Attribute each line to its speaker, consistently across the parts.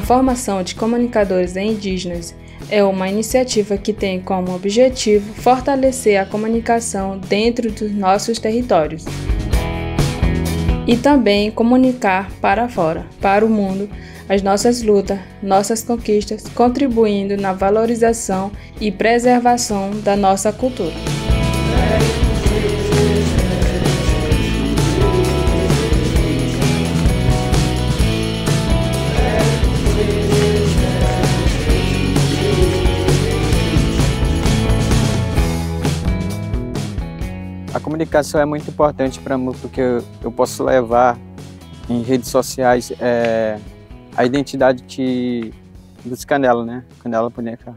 Speaker 1: formação de comunicadores indígenas é uma iniciativa que tem como objetivo fortalecer a comunicação dentro dos nossos territórios e também comunicar para fora, para o mundo, as nossas lutas, nossas conquistas, contribuindo na valorização e preservação da nossa cultura.
Speaker 2: A comunicação é muito importante para mim, porque eu posso levar em redes sociais a identidade dos Canela, né? Canela Boneca.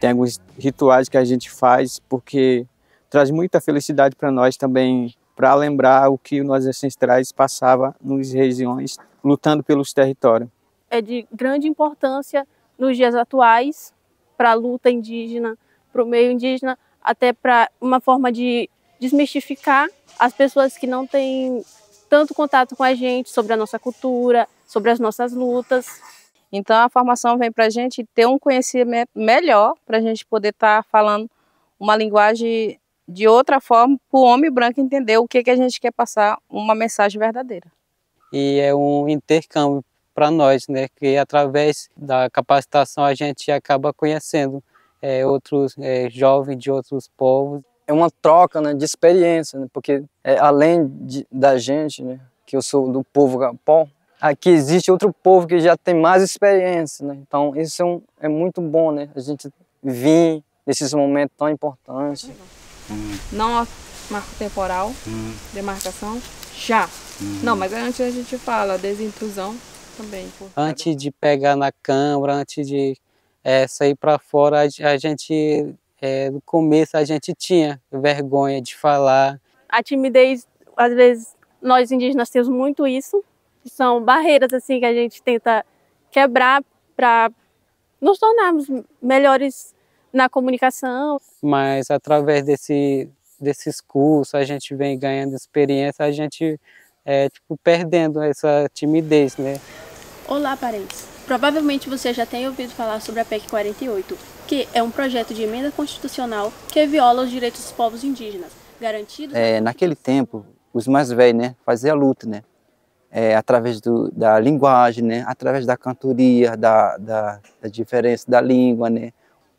Speaker 2: Tem alguns rituais que a gente faz, porque traz muita felicidade para nós também, para lembrar o que os nossos ancestrais passavam nas regiões, lutando pelos territórios.
Speaker 3: É de grande importância nos dias atuais, para a luta indígena, para o meio indígena, até para uma forma de desmistificar as pessoas que não têm tanto contato com a gente sobre a nossa cultura, sobre as nossas lutas.
Speaker 4: Então a formação vem para a gente ter um conhecimento melhor, para a gente poder estar falando uma linguagem de outra forma, para o homem branco entender o que a gente quer passar, uma mensagem verdadeira.
Speaker 2: E é um intercâmbio para nós, né? Que através da capacitação a gente acaba conhecendo outros jovens de outros povos.
Speaker 5: É uma troca, né, de experiência, né, porque além da gente, né, que eu sou do povo Gapó, aqui existe outro povo que já tem mais experiência, né? Então isso é muito bom, né? A gente vir nesses momentos tão importantes.
Speaker 1: Não marco temporal, demarcação, já. Não, mas antes a gente fala desintrusão também.
Speaker 2: Antes de pegar na câmara, antes de sair para fora, a gente... no começo a gente tinha vergonha de falar.
Speaker 3: A timidez, às vezes, nós indígenas temos muito isso. São barreiras assim que a gente tenta quebrar para nos tornarmos melhores na comunicação.
Speaker 2: Mas através desses cursos a gente vem ganhando experiência, a gente perdendo essa timidez, né?
Speaker 6: Olá, parentes. Provavelmente você já tem ouvido falar sobre a PEC 48, que é um projeto de emenda constitucional que viola os direitos dos povos indígenas, garantidos...
Speaker 7: Naquele tempo, os mais velhos, né, faziam a luta, né, através da linguagem, né, através da cantoria, da diferença da língua, né.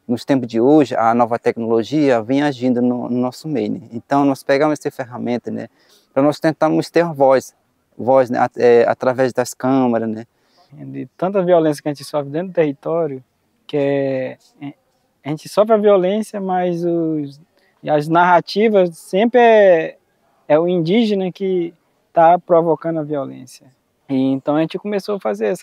Speaker 7: Nos tempos de hoje, a nova tecnologia vem agindo no nosso meio, né. Então, nós pegamos essa ferramenta, né, para nós tentarmos ter voz, né, através das câmaras, né.
Speaker 2: De tanta violência que a gente sofre dentro do território, que a gente sofre a violência, mas as narrativas sempre é o indígena que está provocando a violência. E então a gente começou a fazer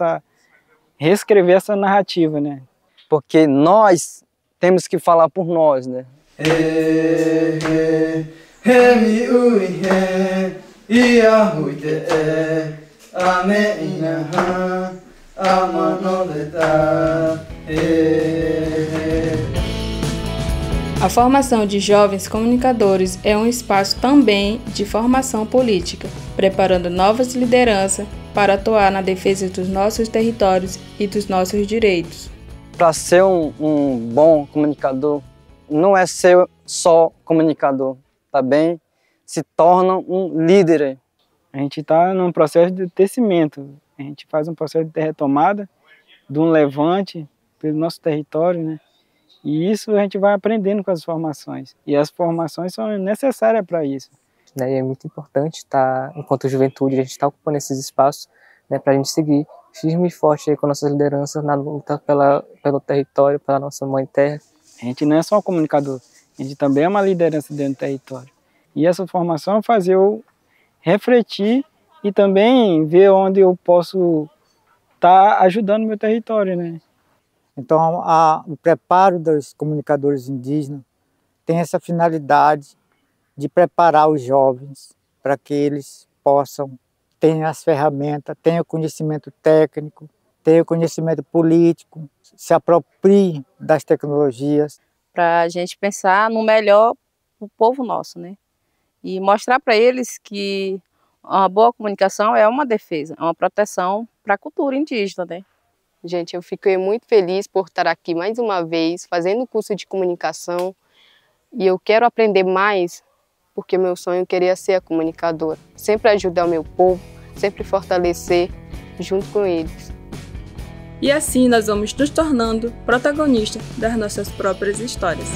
Speaker 2: reescrever essa narrativa, né?
Speaker 5: Porque nós temos que falar por nós, né?
Speaker 1: A formação de jovens comunicadores é um espaço também de formação política, preparando novas lideranças para atuar na defesa dos nossos territórios e dos nossos direitos.
Speaker 5: Para ser um bom comunicador, não é ser só comunicador, também se torna um líder.
Speaker 2: A gente está num processo de tecimento, a gente faz um processo de retomada, de um levante pelo nosso território, né? E isso a gente vai aprendendo com as formações. E as formações são necessárias para isso.
Speaker 8: E é muito importante enquanto juventude, a gente está ocupando esses espaços, né, para a gente seguir firme e forte aí com nossas lideranças na luta pelo território, pela nossa mãe terra.
Speaker 2: A gente não é só um comunicador, a gente também é uma liderança dentro do território. E essa formação faz eu refletir e também ver onde eu posso estar ajudando o meu território, né?
Speaker 9: Então, o preparo dos comunicadores indígenas tem essa finalidade de preparar os jovens para que eles possam ter as ferramentas, tenham conhecimento técnico, tenham conhecimento político, se apropriem das tecnologias.
Speaker 4: Para a gente pensar no melhor para o povo nosso, né? E mostrar para eles que uma boa comunicação é uma defesa, é uma proteção para a cultura indígena, né?
Speaker 10: Gente, eu fiquei muito feliz por estar aqui mais uma vez, fazendo o curso de comunicação. E eu quero aprender mais, porque meu sonho queria ser a comunicadora. Sempre ajudar o meu povo, sempre fortalecer junto com eles.
Speaker 1: E assim nós vamos nos tornando protagonistas das nossas próprias histórias.